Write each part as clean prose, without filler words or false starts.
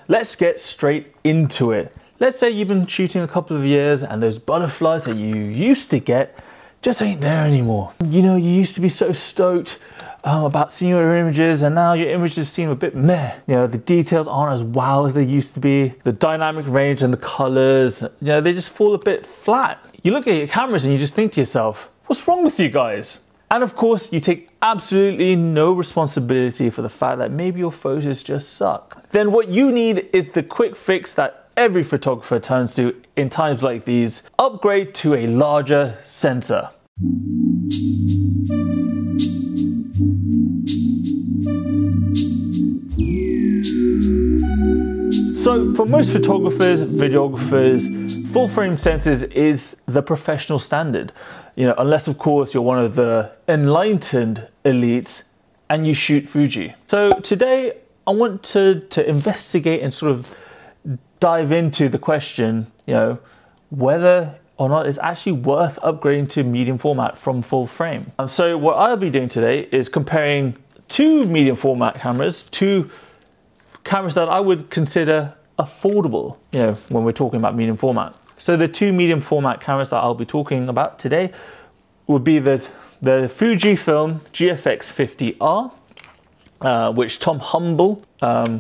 let's get straight into it. Let's say you've been shooting a couple of years and those butterflies that you used to get just ain't there anymore. You know, you used to be so stoked about seeing your images, and now your images seem a bit meh. You know, the details aren't as wow as they used to be. The dynamic range and the colors, you know, they just fall a bit flat. You look at your cameras and you just think to yourself, what's wrong with you guys? And of course, you take absolutely no responsibility for the fact that maybe your photos just suck. Then what you need is the quick fix that every photographer turns to in times like these: upgrade to a larger sensor. So for most photographers, videographers, full frame sensors is the professional standard. You know, unless of course you're one of the enlightened elites and you shoot Fuji. So today I want to investigate and sort of dive into the question, you know, whether or not it's actually worth upgrading to medium format from full frame. So what I'll be doing today is comparing two medium format cameras, two cameras that I would consider affordable, you know, when we're talking about medium format. So the two medium format cameras that I'll be talking about today would be the Fujifilm GFX 50R, which Tom Humble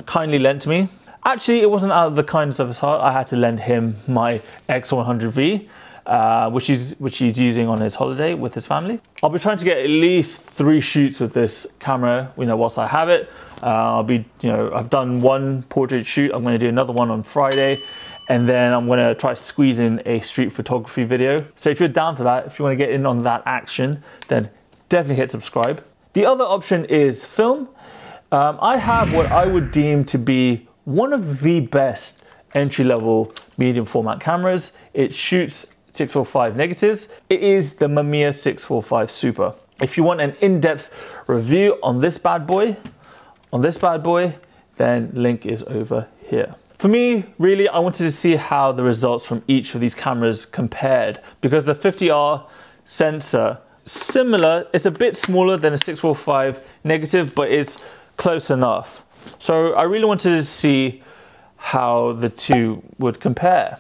kindly lent me. Actually, it wasn't out of the kindness of his heart. I had to lend him my X100V, which he's using on his holiday with his family. I'll be trying to get at least 3 shoots with this camera, you know, whilst I have it. I've done one portrait shoot. I'm going to do another one on Friday, and then I'm going to try to squeeze in a street photography video. So if you're down for that, if you want to get in on that action, then definitely hit subscribe. The other option is film. I have what I would deem to be one of the best entry-level medium format cameras. It shoots 645 negatives. It is the Mamiya 645 Super. If you want an in-depth review on this bad boy, then link is over here. For me, really, I wanted to see how the results from each of these cameras compared, because the 50R sensor, similar, it's a bit smaller than a 645 negative, but it's close enough. So I really wanted to see how the two would compare.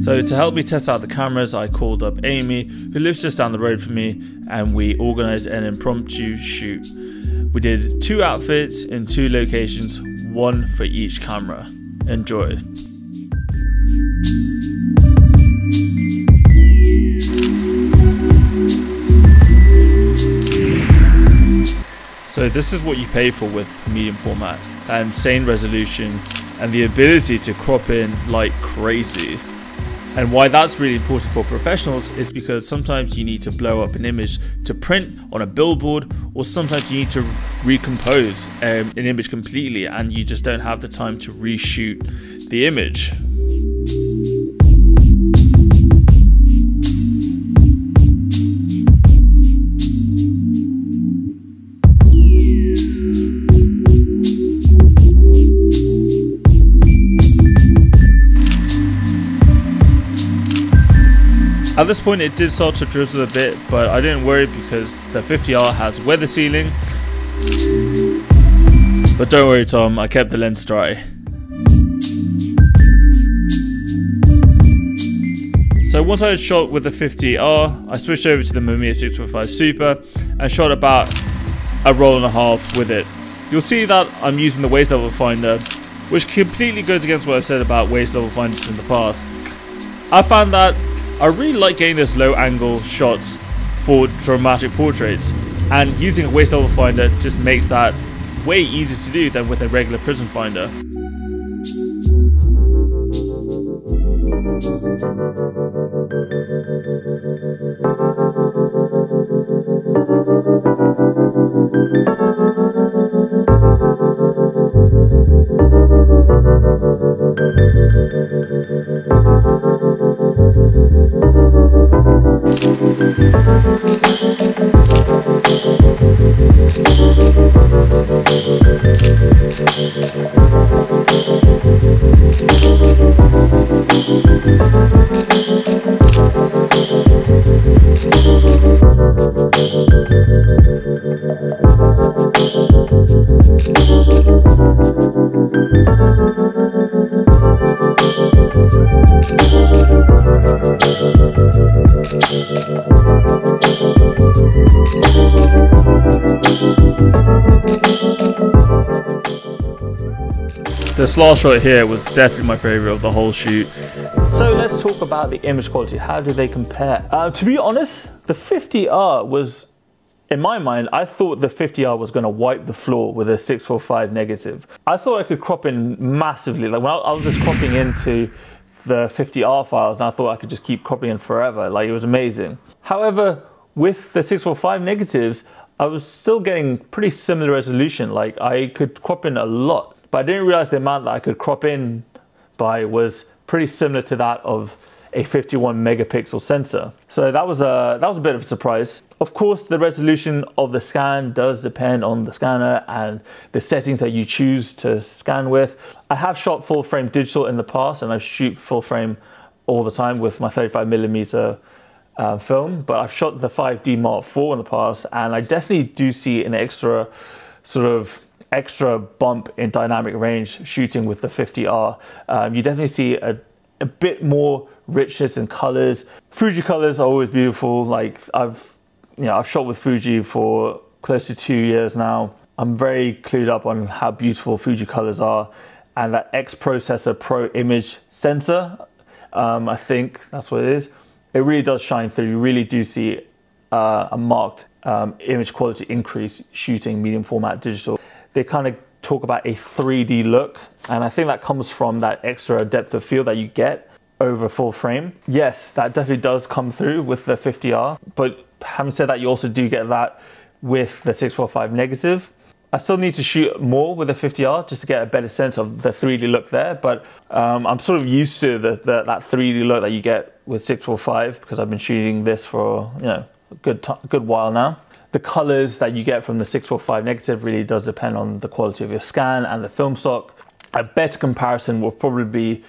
So to help me test out the cameras, I called up Amy, who lives just down the road from me, and we organized an impromptu shoot. We did 2 outfits in 2 locations, 1 for each camera. Enjoy. So this is what you pay for with medium format: that insane resolution and the ability to crop in like crazy. And why that's really important for professionals is because sometimes you need to blow up an image to print on a billboard, or sometimes you need to recompose an image completely and you just don't have the time to reshoot the image. At this point it did start to drizzle a bit, but I didn't worry because the 50R has weather sealing. But don't worry Tom, I kept the lens dry. So once I had shot with the 50R, I switched over to the Mamiya 645 Super and shot about a roll and a half with it. You'll see that I'm using the waist level finder, which completely goes against what I've said about waist level finders in the past. I found that I really like getting those low angle shots for dramatic portraits, and using a waist level finder just makes that way easier to do than with a regular prism finder. This last shot here was definitely my favorite of the whole shoot. So let's talk about the image quality. How do they compare? To be honest, the 50R was, in my mind, I thought the 50R was going to wipe the floor with a 645 negative. I thought I could crop in massively. Like when I was just cropping into the 50R files, and I thought I could just keep cropping in forever. Like it was amazing. However, with the 645 negatives, I was still getting pretty similar resolution. Like I could crop in a lot. But I didn't realize the amount that I could crop in by was pretty similar to that of a 51 megapixel sensor. So that was a bit of a surprise. Of course, the resolution of the scan does depend on the scanner and the settings that you choose to scan with. I have shot full frame digital in the past, and I shoot full frame all the time with my 35mm film, but I've shot the 5D Mark IV in the past, and I definitely do see an extra bump in dynamic range shooting with the 50R. You definitely see a bit more richness in colors. Fuji colors are always beautiful. Like I've shot with Fuji for close to 2 years now. I'm very clued up on how beautiful Fuji colors are, and that X processor pro image sensor, I think that's what it is. It really does shine through. You really do see a marked image quality increase shooting medium format digital. They kind of talk about a 3D look, and I think that comes from that extra depth of field that you get over full frame. Yes, that definitely does come through with the 50R, but having said that, you also do get that with the 645 negative. I still need to shoot more with the 50R just to get a better sense of the 3D look there, but I'm sort of used to that 3D look that you get with 645 because I've been shooting this for a good while now. The colors that you get from the 645 negative really does depend on the quality of your scan and the film stock. A better comparison will probably be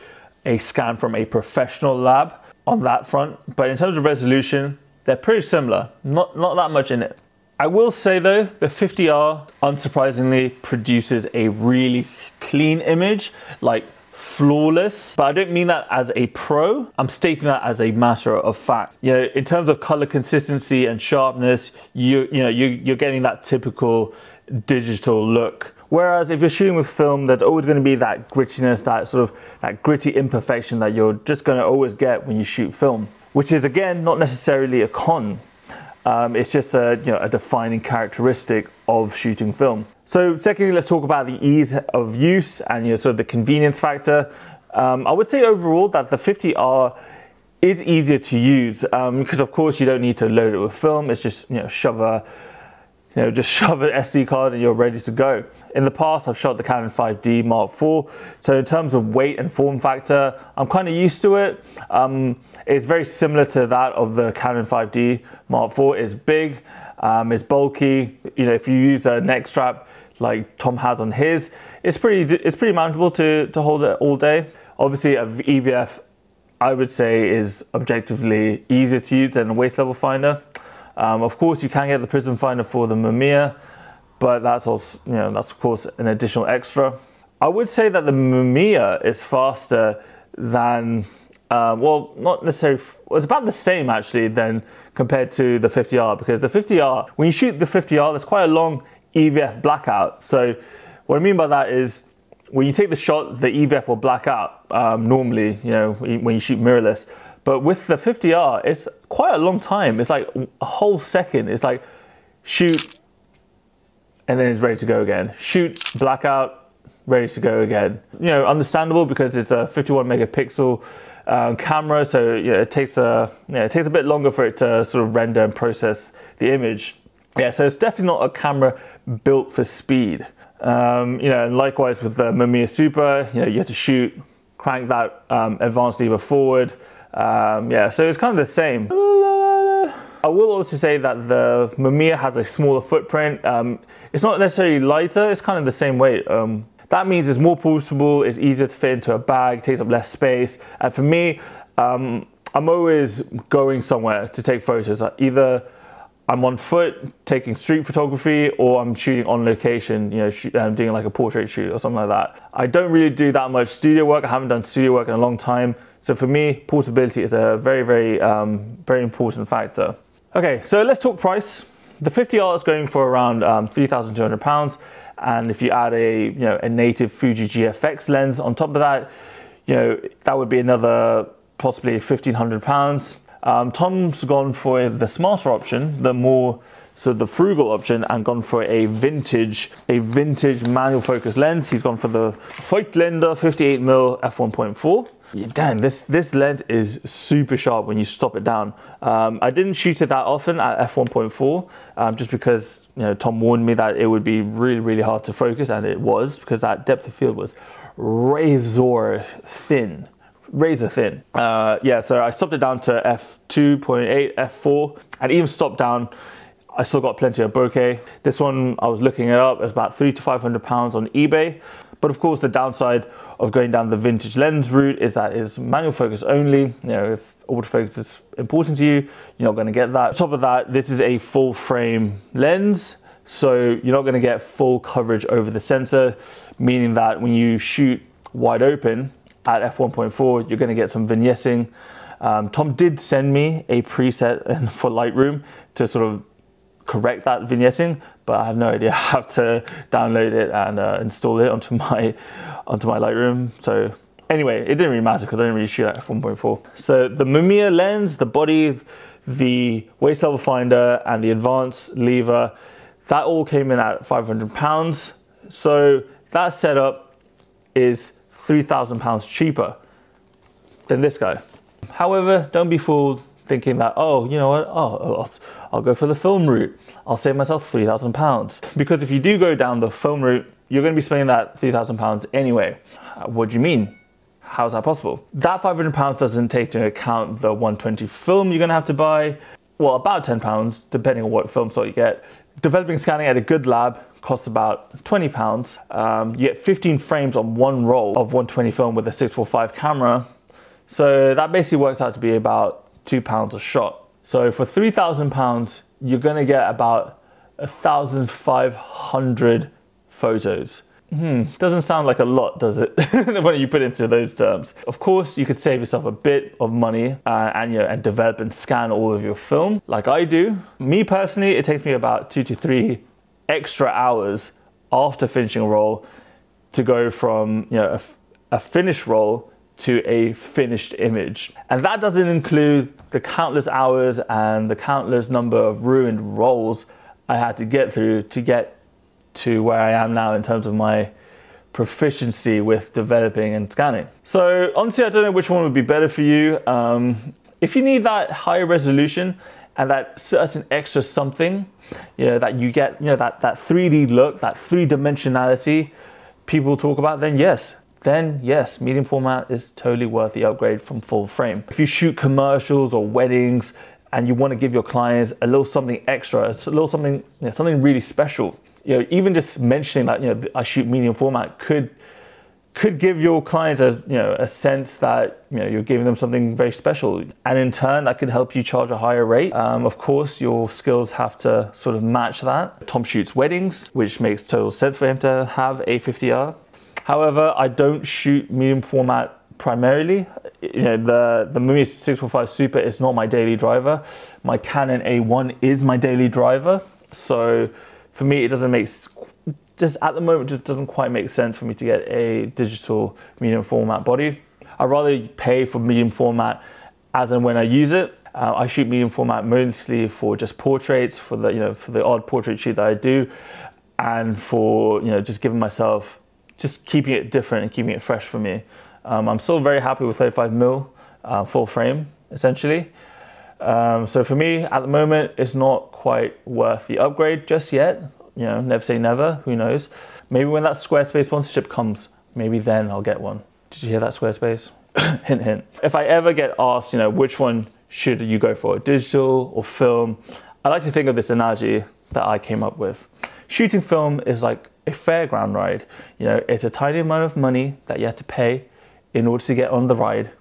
a scan from a professional lab on that front, but in terms of resolution, they're pretty similar, not that much in it. I will say though, the 50R unsurprisingly produces a really clean image, like flawless, but I don't mean that as a pro. I'm stating that as a matter of fact. In terms of color consistency and sharpness, you're getting that typical digital look. Whereas if you're shooting with film, there's always going to be that grittiness, that gritty imperfection that you're just going to always get when you shoot film, which is again not necessarily a con. It's just a defining characteristic of shooting film. So secondly, let's talk about the ease of use and sort of the convenience factor. I would say overall that the 50R is easier to use because of course you don't need to load it with film. It's just shove an SD card and you're ready to go. In the past, I've shot the Canon 5D Mark IV, so in terms of weight and form factor, I'm kind of used to it. It's very similar to that of the Canon 5D Mark IV. It's big, it's bulky. If you use a neck strap like Tom has on his, it's pretty manageable to hold it all day. Obviously, a EVF, I would say, is objectively easier to use than a waist level finder. Of course, you can get the prism finder for the Mamiya, but that's also, that's of course an additional extra. I would say that the Mamiya is faster than, well, not necessarily, it's about the same actually than compared to the 50R, because the 50R, when you shoot the 50R, there's quite a long EVF blackout. So what I mean by that is when you take the shot, the EVF will black out normally, when you shoot mirrorless. But with the 50R, it's quite a long time. It's like a whole second. It's like shoot, and then it's ready to go again. Shoot, blackout, ready to go again. Understandable because it's a 51 megapixel camera, so it takes a bit longer for it to sort of render and process the image. Yeah, so it's definitely not a camera built for speed. And likewise with the Mamiya Super, you have to shoot, crank that advanced lever forward. So it's kind of the same. I will also say that the Mamiya has a smaller footprint. It's not necessarily lighter, it's kind of the same weight. That means it's more portable, it's easier to fit into a bag, takes up less space. And for me, I'm always going somewhere to take photos. Either I'm on foot taking street photography, or I'm shooting on location, doing like a portrait shoot or something like that. I don't really do that much studio work. I haven't done studio work in a long time. So for me, portability is a very, very, very important factor. Okay, so let's talk price. The 50R is going for around £3,200, And if you add a native Fuji GFX lens on top of that, that would be another possibly £1,500. Tom's gone for the smarter option, the frugal option, and gone for a vintage manual focus lens. He's gone for the Voigtländer 58mm f1.4. Damn, this lens is super sharp when you stop it down. I didn't shoot it that often at f1.4 just because Tom warned me that it would be really hard to focus, and it was, because that depth of field was razor thin. Yeah, so I stopped it down to f2.8, f4, and even stopped down, I still got plenty of bokeh. This one, I was looking it up, it's about £300 to £500 on eBay. But of course, the downside of going down the vintage lens route is that it's manual focus only. If autofocus is important to you, you're not going to get that. On top of that, this is a full frame lens, so you're not going to get full coverage over the sensor, meaning that when you shoot wide open at f1.4, you're going to get some vignetting. Tom did send me a preset for Lightroom to sort of correct that vignetting, but I have no idea how to download it and install it onto my Lightroom. So anyway, it didn't really matter because I didn't really shoot at f1.4. So the Mamiya lens, the body, the waist level finder, and the advanced lever, that all came in at £500. So that setup is £3,000 cheaper than this guy. However, don't be fooled thinking that, oh, you know what, I'll go for the film route. I'll save myself £3,000. Because if you do go down the film route, you're going to be spending that £3,000 anyway. What do you mean? How's that possible? That £500 doesn't take into account the 120 film you're going to have to buy. Well, about £10, depending on what film slot you get. Developing scanning at a good lab costs about £20. You get 15 frames on one roll of 120 film with a 645 camera. So that basically works out to be about £2 a shot. So for £3,000, you're gonna get about 1,500 photos. Doesn't sound like a lot, does it? When you put it into those terms. Of course, you could save yourself a bit of money and develop and scan all of your film, like I do. Me personally, it takes me about 2 to 3 extra hours after finishing a roll to go from a finished roll to a finished image. And that doesn't include the countless hours and the countless number of ruined rolls I had to get through to get to where I am now in terms of my proficiency with developing and scanning. So honestly, I don't know which one would be better for you. If you need that higher resolution and that certain extra something, that you get, that 3D look, that three-dimensionality people talk about, then yes, medium format is totally worth the upgrade from full frame. If you shoot commercials or weddings and you want to give your clients a little something extra, a little something, something really special, even just mentioning that, I shoot medium format could give your clients a sense that, you're giving them something very special. And in turn, that could help you charge a higher rate. Of course, your skills have to sort of match that. Tom shoots weddings, which makes total sense for him to have a 50R. However, I don't shoot medium format primarily. The Mamiya 645 Super is not my daily driver. My Canon A1 is my daily driver. So for me, it doesn't make, just at the moment, just doesn't quite make sense for me to get a digital medium format body. I'd rather pay for medium format as and when I use it. I shoot medium format mostly for just portraits, for the odd portrait shoot that I do, and for just giving myself, just keeping it different and keeping it fresh for me. I'm still very happy with 35mm full frame, essentially. So for me, at the moment, it's not quite worth the upgrade just yet. Never say never, who knows? Maybe when that Squarespace sponsorship comes, maybe then I'll get one. Did you hear that, Squarespace? Hint, hint. If I ever get asked, which one should you go for, digital or film? I like to think of this analogy that I came up with. Shooting film is like a fairground ride. It's a tiny amount of money that you have to pay in order to get on the ride.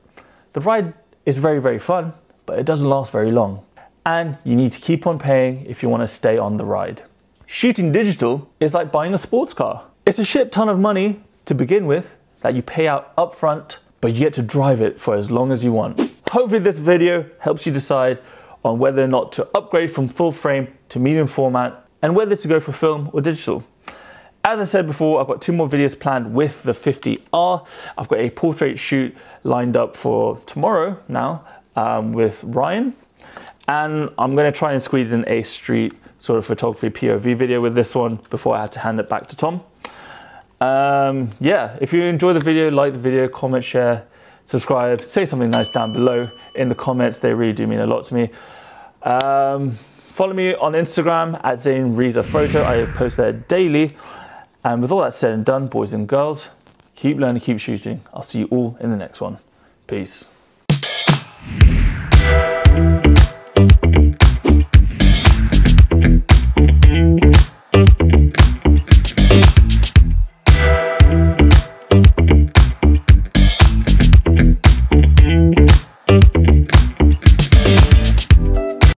The ride is very, very fun, but it doesn't last very long. And you need to keep on paying if you want to stay on the ride. Shooting digital is like buying a sports car. It's a shit ton of money to begin with that you pay out upfront, but you get to drive it for as long as you want. Hopefully this video helps you decide on whether or not to upgrade from full frame to medium format and whether to go for film or digital. as I said before, I've got 2 more videos planned with the 50R. I've got a portrait shoot lined up for tomorrow now with Ryan. And I'm going to try and squeeze in a street sort of photography POV video with this one before I have to hand it back to Tom. Yeah, if you enjoy the video, like the video, comment, share, subscribe, say something nice down below in the comments. They really do mean a lot to me. Follow me on Instagram at Zain Reads a Photo. I post there daily. And with all that said and done, boys and girls, keep learning, keep shooting. I'll see you all in the next one. Peace.